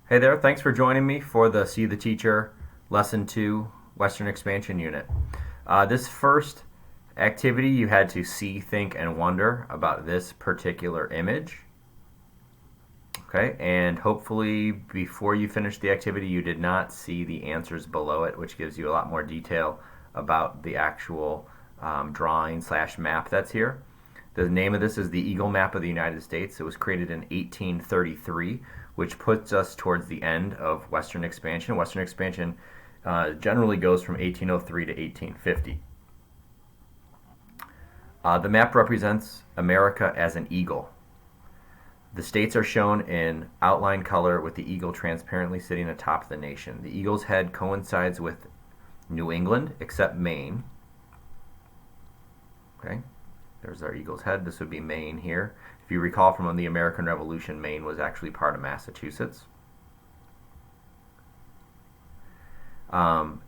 Hey there, thanks for joining me for the See the Teacher Lesson 2 Western Expansion Unit. This first activity, you had to see, think, and wonder about this particular image. Okay, and hopefully before you finish the activity, you did not see the answers below it, which gives you a lot more detail about the actual drawing slash map that's here. The name of this is the Eagle Map of the United States. It was created in 1833, which puts us towards the end of Western expansion. Western expansion generally goes from 1803 to 1850. The map represents America as an eagle. The states are shown in outline color with the eagle transparently sitting atop the nation. The eagle's head coincides with New England, except Maine. Okay, there's our eagle's head. This would be Maine here. If you recall from the American Revolution, Maine was actually part of Massachusetts. And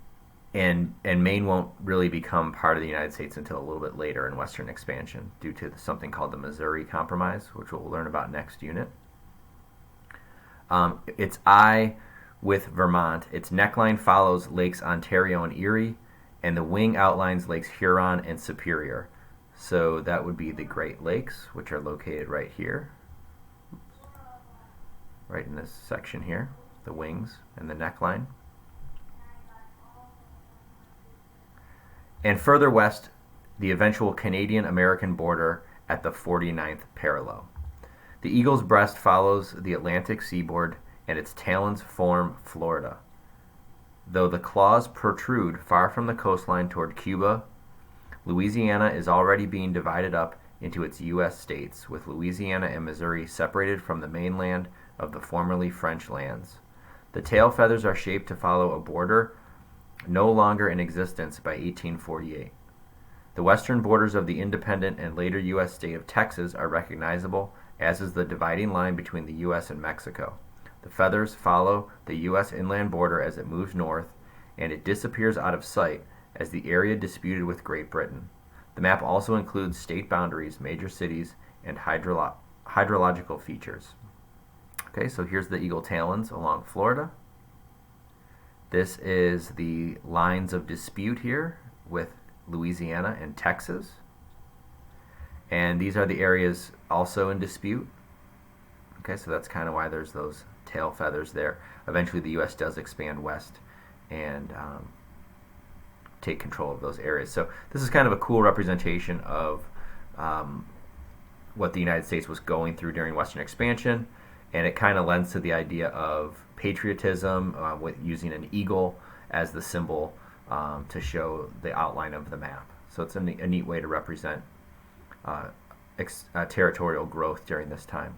Maine won't really become part of the United States until a little bit later in Western expansion due to something called the Missouri Compromise, which we'll learn about next unit. It's I with Vermont. Its neckline follows Lakes Ontario and Erie, and the wing outlines Lakes Huron and Superior. So that would be the Great Lakes, which are located right here, right in this section here, the wings and the neckline. And further west, the eventual Canadian-American border at the 49th parallel. The eagle's breast follows the Atlantic seaboard, and its talons form Florida. Though the claws protrude far from the coastline toward Cuba, Louisiana is already being divided up into its U.S. states, with Louisiana and Missouri separated from the mainland of the formerly French lands. The tail feathers are shaped to follow a border no longer in existence by 1848. The western borders of the independent and later U.S. state of Texas are recognizable, as is the dividing line between the U.S. and Mexico. The feathers follow the U.S. inland border as it moves north, and it disappears out of sight as the area disputed with Great Britain. The map also includes state boundaries, major cities, and hydrological features. Okay, so here's the eagle talons along Florida. This is the lines of dispute here with Louisiana and Texas. And these are the areas also in dispute. Okay, so that's kind of why there's those tail feathers there. Eventually the U.S. does expand west and take control of those areas. So this is kind of a cool representation of what the United States was going through during Western expansion, and it kind of lends to the idea of patriotism with using an eagle as the symbol to show the outline of the map. So it's a neat way to represent territorial growth during this time.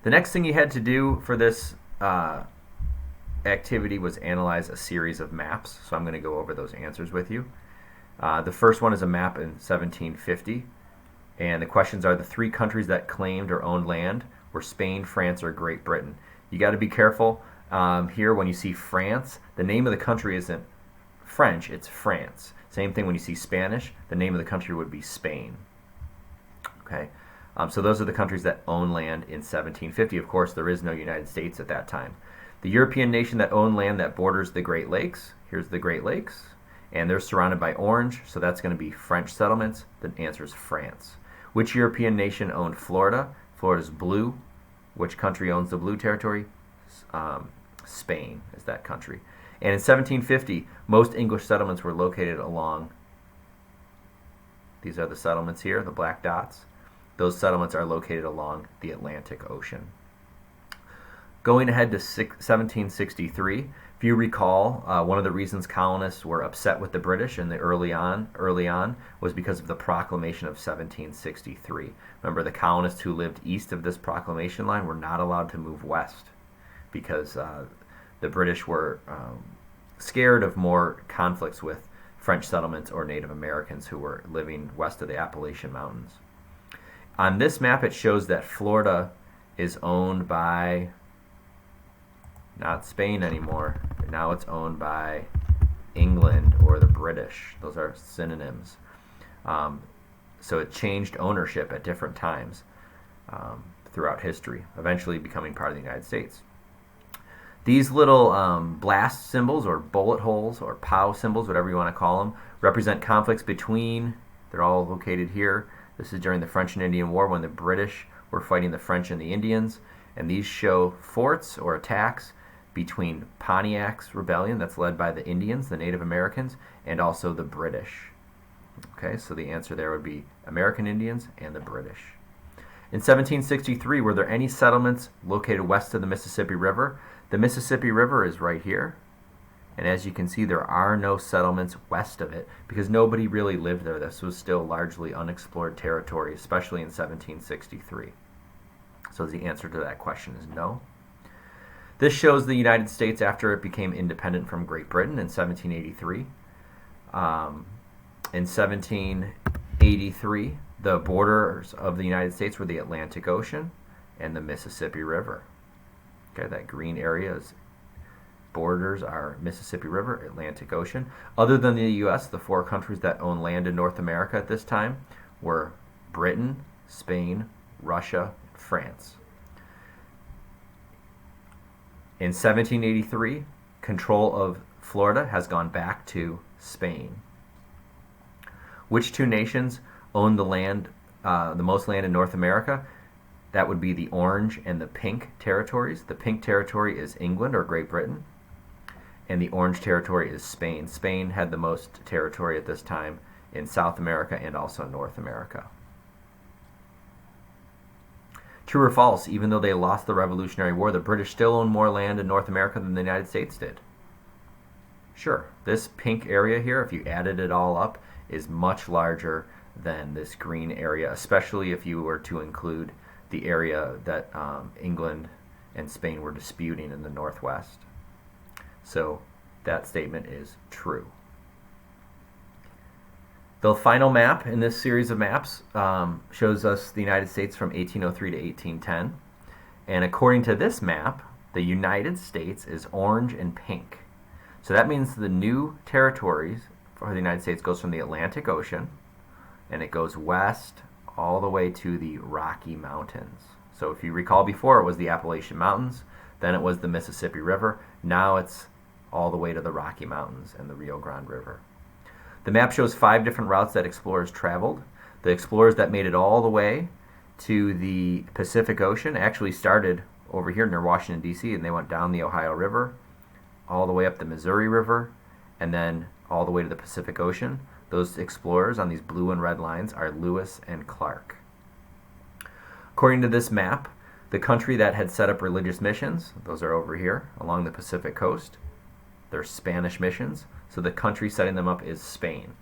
The next thing you had to do for this activity was analyze a series of maps. So I'm going to go over those answers with you. The first one is a map in 1750, and the questions are: the three countries that claimed or owned land were Spain, France, or Great Britain. You got to be careful here when you see France. The name of the country isn't French, it's France. Same thing when you see Spanish, the name of the country would be Spain. Okay, so those are the countries that own land in 1750. Of course, there is no United States at that time. The European nation that owned land that borders the Great Lakes, here's the Great Lakes, and they're surrounded by orange, so that's going to be French settlements. The answer is France. Which European nation owned Florida? Florida's blue. Which country owns the blue territory? Spain is that country. And in 1750, most English settlements were located along, these are the settlements here, the black dots. Those settlements are located along the Atlantic Ocean. Going ahead to 1763, if you recall, one of the reasons colonists were upset with the British in the early on was because of the proclamation of 1763. Remember, the colonists who lived east of this proclamation line were not allowed to move west because the British were scared of more conflicts with French settlements or Native Americans who were living west of the Appalachian Mountains. On this map, it shows that Florida is owned by not Spain anymore. Now it's owned by England or the British. Those are synonyms. So it changed ownership at different times throughout history, eventually becoming part of the United States. These little blast symbols or bullet holes or POW symbols, whatever you want to call them, represent conflicts between, they're all located here. This is during the French and Indian War when the British were fighting the French and the Indians. And these show forts or attacks between Pontiac's rebellion, that's led by the Indians, the Native Americans, and also the British. Okay, so the answer there would be American Indians and the British. In 1763, were there any settlements located west of the Mississippi River? The Mississippi River is right here. And as you can see, there are no settlements west of it because nobody really lived there. This was still largely unexplored territory, especially in 1763. So the answer to that question is no. This shows the United States after it became independent from Great Britain in 1783. In 1783, the borders of the United States were the Atlantic Ocean and the Mississippi River. Okay, that green area's borders are Mississippi River, Atlantic Ocean. Other than the U.S., the 4 countries that own land in North America at this time were Britain, Spain, Russia, and France. In 1783, control of Florida has gone back to Spain. Which 2 nations own the land, the most land in North America? That would be the orange and the pink territories. The pink territory is England or Great Britain, and the orange territory is Spain. Spain had the most territory at this time in South America and also North America. True or false, even though they lost the Revolutionary War, the British still own more land in North America than the United States did? Sure. This pink area here, if you added it all up, is much larger than this green area, especially if you were to include the area that England and Spain were disputing in the Northwest. So that statement is true. The final map in this series of maps shows us the United States from 1803 to 1810. And according to this map, the United States is orange and pink. So that means the new territories for the United States goes from the Atlantic Ocean, and it goes west all the way to the Rocky Mountains. So if you recall before, it was the Appalachian Mountains, then it was the Mississippi River, now it's all the way to the Rocky Mountains and the Rio Grande River. The map shows 5 different routes that explorers traveled. The explorers that made it all the way to the Pacific Ocean actually started over here near Washington, D.C., and they went down the Ohio River, all the way up the Missouri River, and then all the way to the Pacific Ocean. Those explorers on these blue and red lines are Lewis and Clark. According to this map, the country that had set up religious missions, those are over here along the Pacific coast, they're Spanish missions, so the country setting them up is Spain.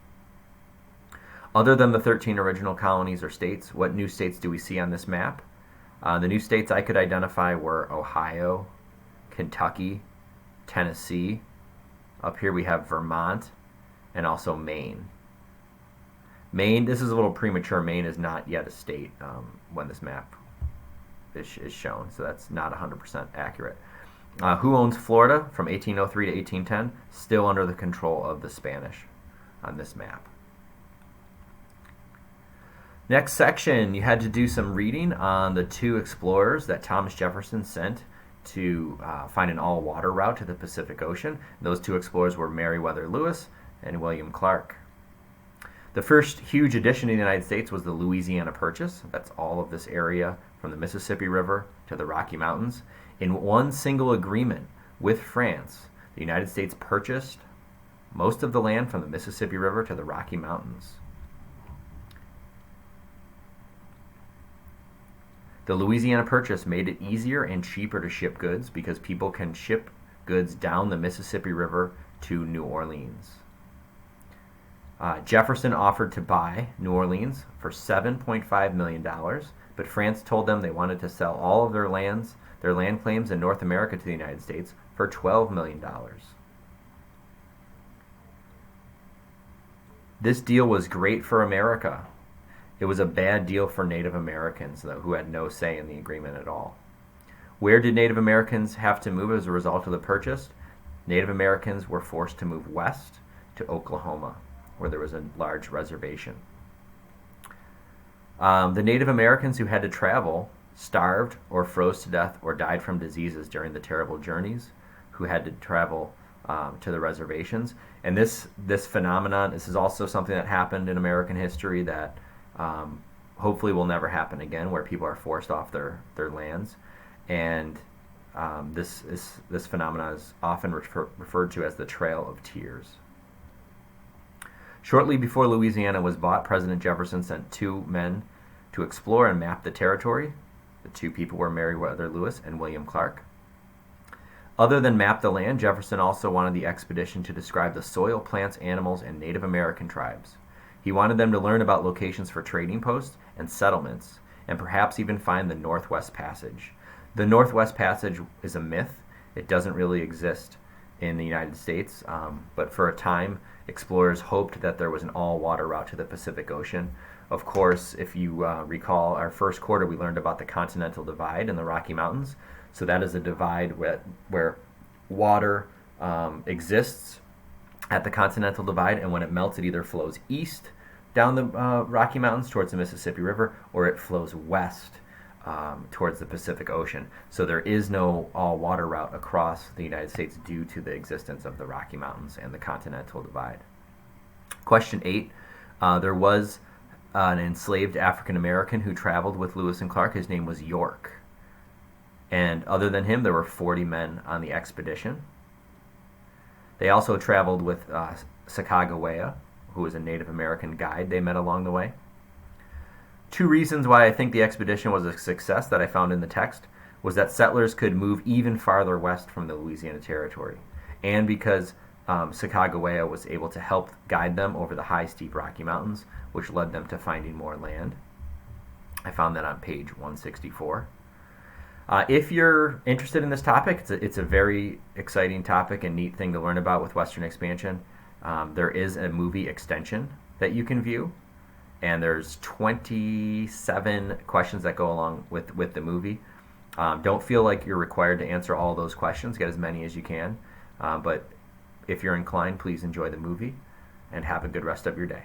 Other than the 13 original colonies or states, what new states do we see on this map? The new states I could identify were Ohio, Kentucky, Tennessee. Up here we have Vermont and also Maine. Maine, this is a little premature. Maine is not yet a state when this map is shown, so that's not 100% accurate. Who owns Florida from 1803 to 1810? Still under the control of the Spanish on this map. Next section, you had to do some reading on the 2 explorers that Thomas Jefferson sent to find an all-water route to the Pacific Ocean. Those 2 explorers were Meriwether Lewis and William Clark. The first huge addition to the United States was the Louisiana Purchase. That's all of this area from the Mississippi River to the Rocky Mountains. In one single agreement with France, the United States purchased most of the land from the Mississippi River to the Rocky Mountains. The Louisiana Purchase made it easier and cheaper to ship goods because people can ship goods down the Mississippi River to New Orleans. Jefferson offered to buy New Orleans for $7.5 million, but France told them they wanted to sell all of their land claims in North America to the United States for $12 million. This deal was great for America. It was a bad deal for Native Americans, though, who had no say in the agreement at all. Where did Native Americans have to move as a result of the purchase? Native Americans were forced to move west to Oklahoma, where there was a large reservation. The Native Americans who had to travel starved or froze to death or died from diseases during the terrible journeys. who had to travel to the reservations. And this phenomenon, this is also something that happened in American history that hopefully will never happen again, where people are forced off their lands. And this phenomenon is often referred to as the Trail of Tears. Shortly before Louisiana was bought, President Jefferson sent 2 men to explore and map the territory. The 2 people were Meriwether Lewis and William Clark. Other than map the land, Jefferson also wanted the expedition to describe the soil, plants, animals, and Native American tribes. He wanted them to learn about locations for trading posts and settlements, and perhaps even find the Northwest Passage. The Northwest Passage is a myth. It doesn't really exist in the United States, but for a time, explorers hoped that there was an all-water route to the Pacific Ocean. Of course, if you recall our first quarter, we learned about the Continental Divide in the Rocky Mountains. So that is a divide where water exists at the Continental Divide, and when it melts, it either flows east down the Rocky Mountains towards the Mississippi River, or it flows west towards the Pacific Ocean. So there is no all-water route across the United States due to the existence of the Rocky Mountains and the Continental Divide. Question 8. There was an enslaved African American who traveled with Lewis and Clark. His name was York. And other than him, there were 40 men on the expedition. They also traveled with Sacagawea, who was a Native American guide they met along the way. 2 reasons why I think the expedition was a success that I found in the text was that settlers could move even farther west from the Louisiana Territory, and because Sacagawea was able to help guide them over the high, steep Rocky Mountains, which led them to finding more land. I found that on page 164. If you're interested in this topic, it's a very exciting topic and neat thing to learn about with Western expansion. There is a movie extension that you can view, and there's 27 questions that go along with the movie. Don't feel like you're required to answer all those questions. Get as many as you can. But if you're inclined, please enjoy the movie and have a good rest of your day.